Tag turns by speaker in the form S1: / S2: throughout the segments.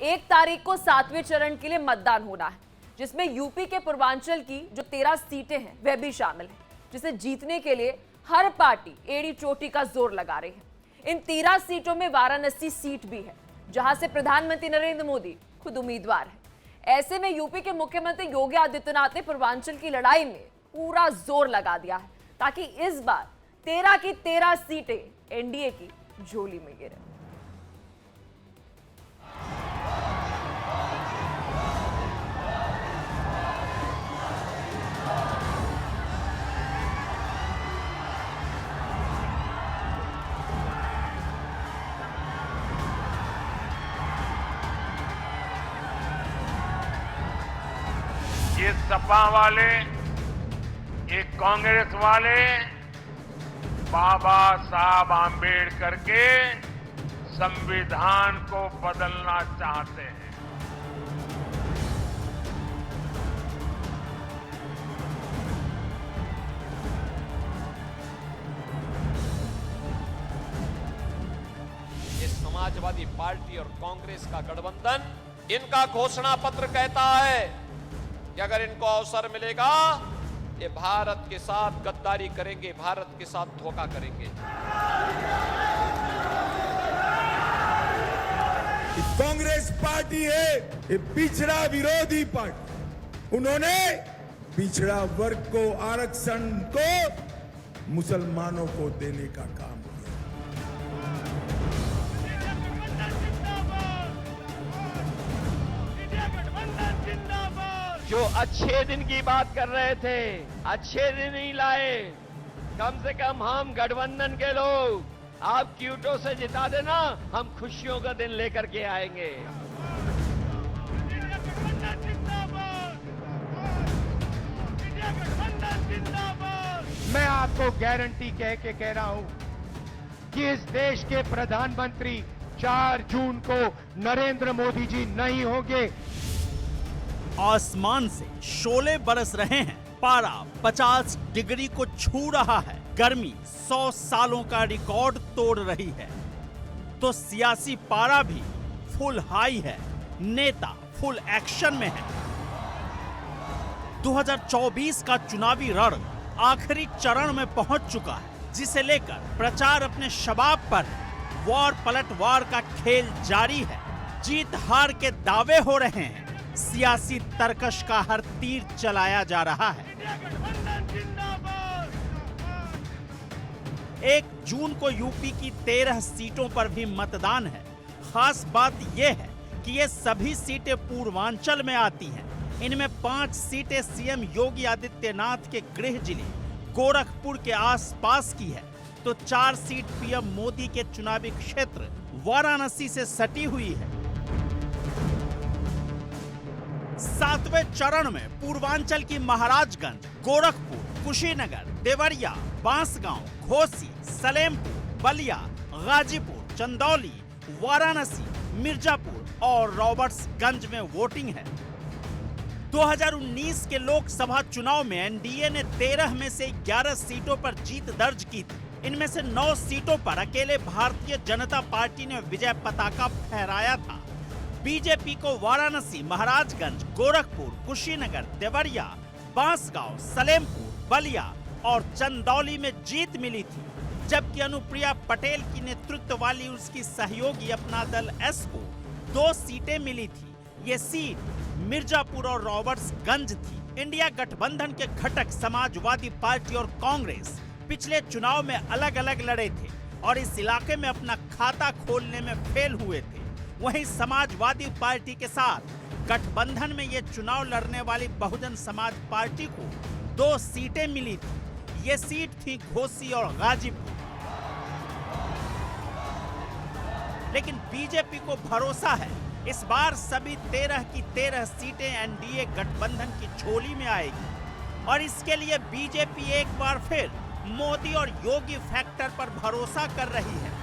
S1: 1 तारीख को 7वें चरण के लिए मतदान होना है, जिसमें यूपी के पूर्वांचल की जो 13 सीटें हैं वह भी शामिल है, जिसे जीतने के लिए हर पार्टी एड़ी चोटी का जोर लगा रही है। इन 13 सीटों में वाराणसी सीट भी है, जहां से प्रधानमंत्री नरेंद्र मोदी खुद उम्मीदवार है। ऐसे में यूपी के मुख्यमंत्री योगी आदित्यनाथ ने पूर्वांचल की लड़ाई में पूरा जोर लगा दिया है, ताकि इस बार 13 की 13 सीटें एनडीए की झोली में गिरे।
S2: ये सपा वाले, ये कांग्रेस वाले बाबा साहब आंबेडकर के संविधान को बदलना चाहते हैं।
S3: ये समाजवादी पार्टी और कांग्रेस का गठबंधन, इनका घोषणा पत्र कहता है कि अगर इनको अवसर मिलेगा ये भारत के साथ गद्दारी करेंगे, भारत के साथ धोखा करेंगे।
S4: कांग्रेस पार्टी है ये पिछड़ा विरोधी पार्टी। उन्होंने पिछड़ा वर्ग को, आरक्षण को मुसलमानों को देने का काम किया।
S3: जो अच्छे दिन की बात कर रहे थे, अच्छे दिन ही लाए। कम से कम हम गठबंधन के लोग आप क्यूटो से जिता देना, हम खुशियों का दिन लेकर के आएंगे।
S5: मैं आपको गारंटी कह रहा हूं कि इस देश के प्रधानमंत्री 4 जून को नरेंद्र मोदी जी नहीं होंगे।
S6: आसमान से शोले बरस रहे हैं, पारा 50 डिग्री को छू रहा है, गर्मी 100 सालों का रिकॉर्ड तोड़ रही है, तो सियासी पारा भी फुल हाई है, नेता फुल एक्शन में है। 2024 का चुनावी रण आखिरी चरण में पहुंच चुका है, जिसे लेकर प्रचार अपने शबाब पर है। वार पलटवार का खेल जारी है, जीत हार के दावे हो रहे हैं, सियासी तर्कश का हर तीर चलाया जा रहा है। 1 जून को यूपी की 13 सीटों पर भी मतदान है। खास बात यह है कि ये सभी सीटें पूर्वांचल में आती हैं। इनमें 5 सीटें सीएम योगी आदित्यनाथ के गृह जिले गोरखपुर के आसपास की है, तो 4 सीट पीएम मोदी के चुनावी क्षेत्र वाराणसी से सटी हुई है। 7वें चरण में पूर्वांचल की महाराजगंज, गोरखपुर, कुशीनगर, देवरिया, बांसगांव, घोसी, सलेमपुर, बलिया, गाजीपुर, चंदौली, वाराणसी, मिर्जापुर और रॉबर्ट्सगंज में वोटिंग है। 2019 के लोकसभा चुनाव में एनडीए ने 13 में से 11 सीटों पर जीत दर्ज की थी। इनमें से 9 सीटों पर अकेले भारतीय जनता पार्टी ने विजय पताका फहराया था। बीजेपी को वाराणसी, महाराजगंज, गोरखपुर, कुशीनगर, देवरिया, बांसगांव, सलेमपुर, बलिया और चंदौली में जीत मिली थी, जबकि अनुप्रिया पटेल की नेतृत्व वाली उसकी सहयोगी अपना दल एस को 2 सीटें मिली थी। ये सीट मिर्जापुर और रॉबर्ट्सगंज थी। इंडिया गठबंधन के घटक समाजवादी पार्टी और कांग्रेस पिछले चुनाव में अलग अलग लड़े थे और इस इलाके में अपना खाता खोलने में फेल हुए थे। वहीं समाजवादी पार्टी के साथ गठबंधन में ये चुनाव लड़ने वाली बहुजन समाज पार्टी को 2 सीटें मिली थी। ये सीट थी घोसी और गाजीपुर। लेकिन बीजेपी को भरोसा है इस बार सभी 13 की 13 सीटें एनडीए गठबंधन की झोली में आएगी और इसके लिए बीजेपी एक बार फिर मोदी और योगी फैक्टर पर भरोसा कर रही है।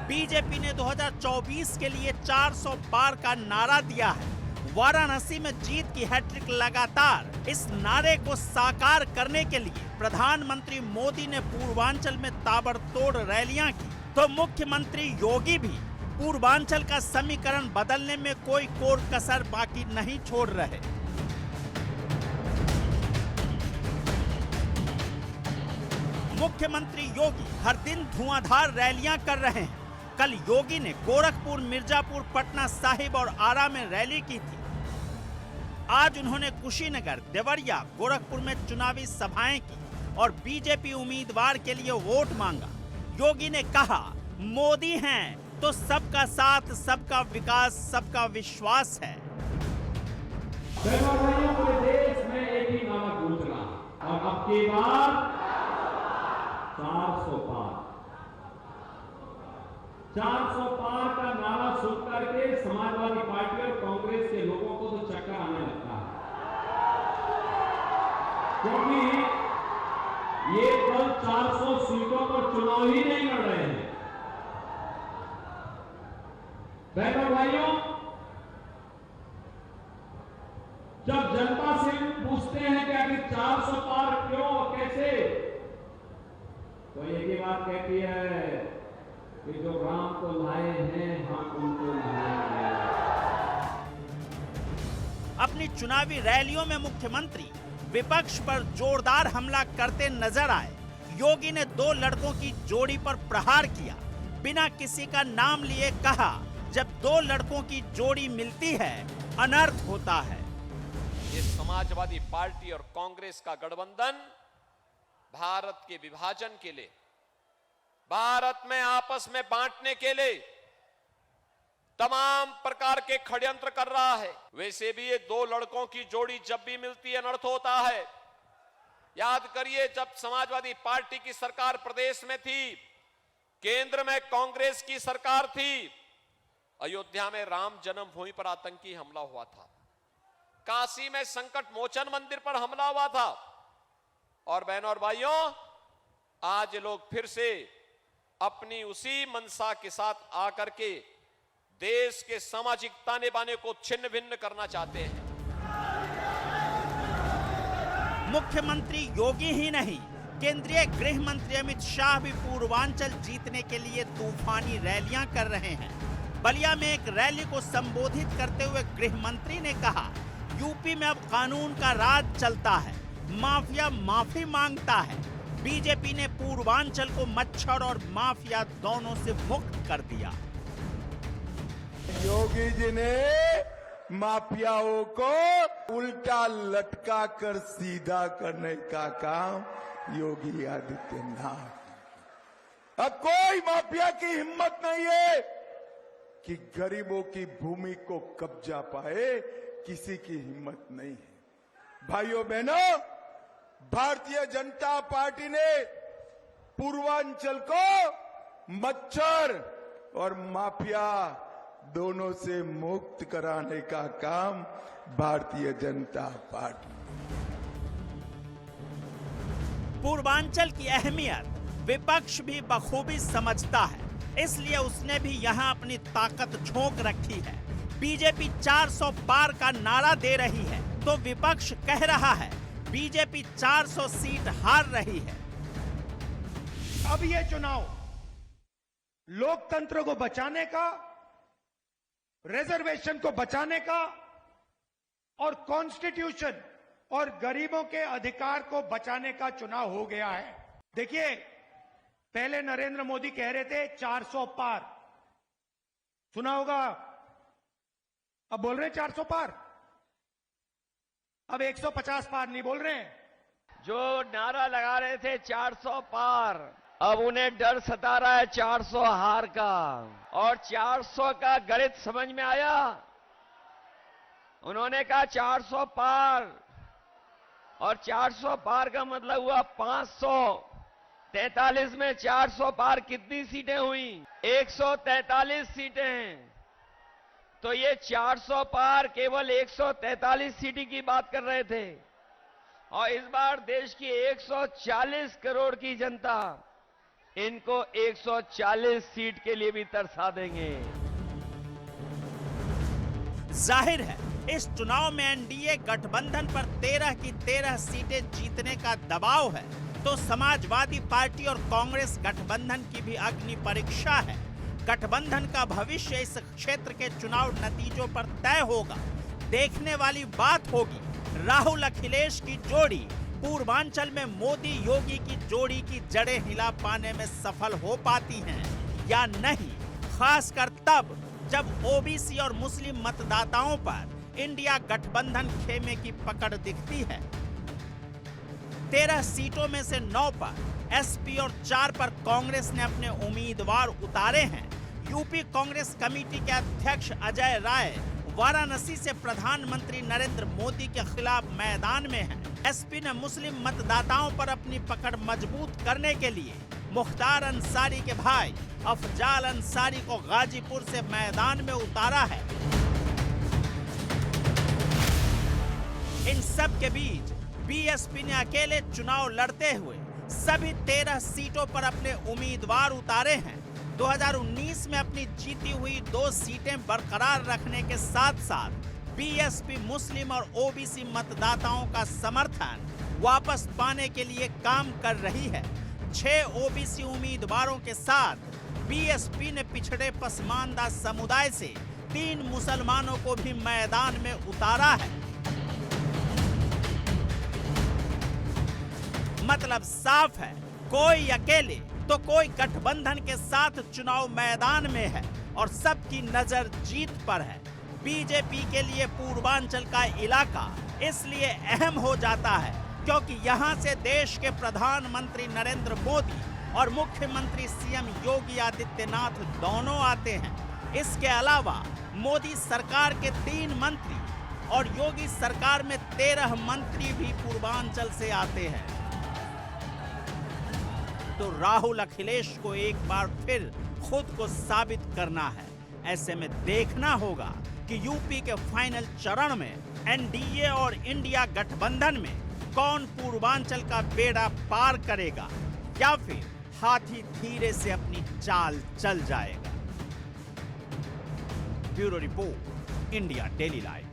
S6: बीजेपी ने 2024 के लिए 400 पार का नारा दिया है। वाराणसी में जीत की हैट्रिक लगातार। इस नारे को साकार करने के लिए प्रधानमंत्री मोदी ने पूर्वांचल में ताबड़तोड़ रैलियां की, तो मुख्यमंत्री योगी भी पूर्वांचल का समीकरण बदलने में कोई कोर कसर बाकी नहीं छोड़ रहे। मुख्यमंत्री योगी हर दिन धुआंधार रैलियां कर रहे हैं। कल योगी ने गोरखपुर, मिर्जापुर, पटना साहिब और आरा में रैली की थी। आज उन्होंने कुशीनगर, देवरिया, गोरखपुर में चुनावी सभाएं की और बीजेपी उम्मीदवार के लिए वोट मांगा। योगी ने कहा, मोदी हैं तो सबका साथ, सबका विकास, सबका विश्वास है।
S7: पूरे देश में एक ही नारा गूंज रहा और अब की बार 400 पार। 400 पार का नारा सुन करके समाजवादी पार्टी और कांग्रेस के लोगों को तो चक्कर आने लगता है, क्योंकि ये दल 400 सीटों पर चुनाव ही नहीं लड़ रहे हैं। बहनों भाइयों, जब जनता से पूछते हैं कि आखिर 400 पार क्यों और कैसे, तो एक ही बात कहती है कि जो राम को लाए हैं हम उनको लाएंगे।
S6: अपनी चुनावी रैलियों में मुख्यमंत्री विपक्ष पर जोरदार हमला करते नजर आए। योगी ने 2 लड़कों की जोड़ी पर प्रहार किया। बिना किसी का नाम लिए कहा, जब 2 लड़कों की जोड़ी मिलती है अनर्थ होता है।
S3: ये समाजवादी पार्टी और कांग्रेस का गठबंधन भारत के विभाजन के लिए, भारत में आपस में बांटने के लिए तमाम प्रकार के षड्यंत्र कर रहा है। वैसे भी ये 2 लड़कों की जोड़ी जब भी मिलती है अनर्थ होता है। याद करिए, जब समाजवादी पार्टी की सरकार प्रदेश में थी, केंद्र में कांग्रेस की सरकार थी, अयोध्या में राम जन्मभूमि पर आतंकी हमला हुआ था, काशी में संकट मोचन मंदिर पर हमला हुआ था। और बहनों और भाइयों, आज लोग फिर से अपनी उसी मंशा के साथ आकर के देश के सामाजिक ताने बाने को छिन्न भिन्न करना चाहते हैं।
S6: मुख्यमंत्री योगी ही नहीं, केंद्रीय गृह मंत्री अमित शाह भी पूर्वांचल जीतने के लिए तूफानी रैलियां कर रहे हैं। बलिया में एक रैली को संबोधित करते हुए गृह मंत्री ने कहा, यूपी में अब कानून का राज चलता है, माफिया माफी मांगता है। बीजेपी ने पूर्वांचल को मच्छर और माफिया दोनों से मुक्त कर दिया।
S4: योगी जी ने माफियाओं को उल्टा लटका कर सीधा करने का काम योगी आदित्यनाथ। अब कोई माफिया की हिम्मत नहीं है कि गरीबों की भूमि को कब्जा पाए, किसी की हिम्मत नहीं है। भाइयों बहनों, भारतीय जनता पार्टी ने पूर्वांचल को मच्छर और माफिया दोनों से मुक्त कराने का काम भारतीय जनता पार्टी।
S6: पूर्वांचल की अहमियत विपक्ष भी बखूबी समझता है, इसलिए उसने भी यहां अपनी ताकत झोंक रखी है। बीजेपी 400 पार का नारा दे रही है तो विपक्ष कह रहा है बीजेपी 400 सीट हार रही है।
S5: अब ये चुनाव लोकतंत्र को बचाने का, रिजर्वेशन को बचाने का और कॉन्स्टिट्यूशन और गरीबों के अधिकार को बचाने का चुनाव हो गया है। देखिए, पहले नरेंद्र मोदी कह रहे थे 400 पार, सुना होगा, अब बोल रहे हैं 400 पार, अब 150 पार नहीं बोल रहे हैं।
S8: जो नारा लगा रहे थे 400 पार, अब उन्हें डर सता रहा है 400 हार का। और 400 का गणित समझ में आया। उन्होंने कहा 400 पार, और 400 पार का मतलब हुआ 543 में 400 पार कितनी सीटें हुई? 143 सीटें हैं। तो ये 400 पार केवल 143 सीट की बात कर रहे थे, और इस बार देश की 140 करोड़ की जनता इनको 140 सीट के लिए भी तरसा देंगे।
S6: जाहिर है इस चुनाव में एनडीए गठबंधन पर 13 की 13 सीटें जीतने का दबाव है, तो समाजवादी पार्टी और कांग्रेस गठबंधन की भी अग्नि परीक्षा है। गठबंधन का भविष्य इस क्षेत्र के चुनाव नतीजों पर तय होगा। देखने वाली बात होगी राहुल अखिलेश की जोड़ी पूर्वांचल में मोदी योगी की जोड़ी की जड़ें हिला पाने में सफल हो पाती हैं या नहीं, खासकर तब जब ओबीसी और मुस्लिम मतदाताओं पर इंडिया गठबंधन खेमे की पकड़ दिखती है। 13 सीटों में से 9 पर एसपी और 4 पर कांग्रेस ने अपने उम्मीदवार उतारे हैं। यूपी कांग्रेस कमेटी के अध्यक्ष अजय राय वाराणसी से प्रधानमंत्री नरेंद्र मोदी के खिलाफ मैदान में हैं। एसपी ने मुस्लिम मतदाताओं पर अपनी पकड़ मजबूत करने के लिए मुख्तार अंसारी के भाई अफजाल अंसारी को गाजीपुर से मैदान में उतारा है। इन सब के बीच बीएसपी ने अकेले चुनाव लड़ते हुए सभी 13 सीटों पर अपने उम्मीदवार उतारे हैं। 2019 में अपनी जीती हुई 2 सीटें बरकरार रखने के साथ साथ बीएसपी मुस्लिम और ओबीसी मतदाताओं का समर्थन वापस पाने के लिए काम कर रही है। 6 ओबीसी उम्मीदवारों के साथ बीएसपी ने पिछड़े पसमानदा समुदाय से 3 मुसलमानों को भी मैदान में उतारा है। मतलब साफ है, कोई अकेले तो कोई गठबंधन के साथ चुनाव मैदान में है और सबकी नजर जीत पर है। बीजेपी के लिए पूर्वांचल का इलाका इसलिए अहम हो जाता है क्योंकि यहां से देश के प्रधानमंत्री नरेंद्र मोदी और मुख्यमंत्री सीएम योगी आदित्यनाथ दोनों आते हैं। इसके अलावा मोदी सरकार के 3 मंत्री और योगी सरकार में 13 मंत्री भी पूर्वांचल से आते हैं। तो राहुल अखिलेश को एक बार फिर खुद को साबित करना है। ऐसे में देखना होगा कि यूपी के फाइनल चरण में एनडीए और इंडिया गठबंधन में कौन पूर्वांचल का बेड़ा पार करेगा या फिर हाथी धीरे से अपनी चाल चल जाएगा। Bureau report, India daily live.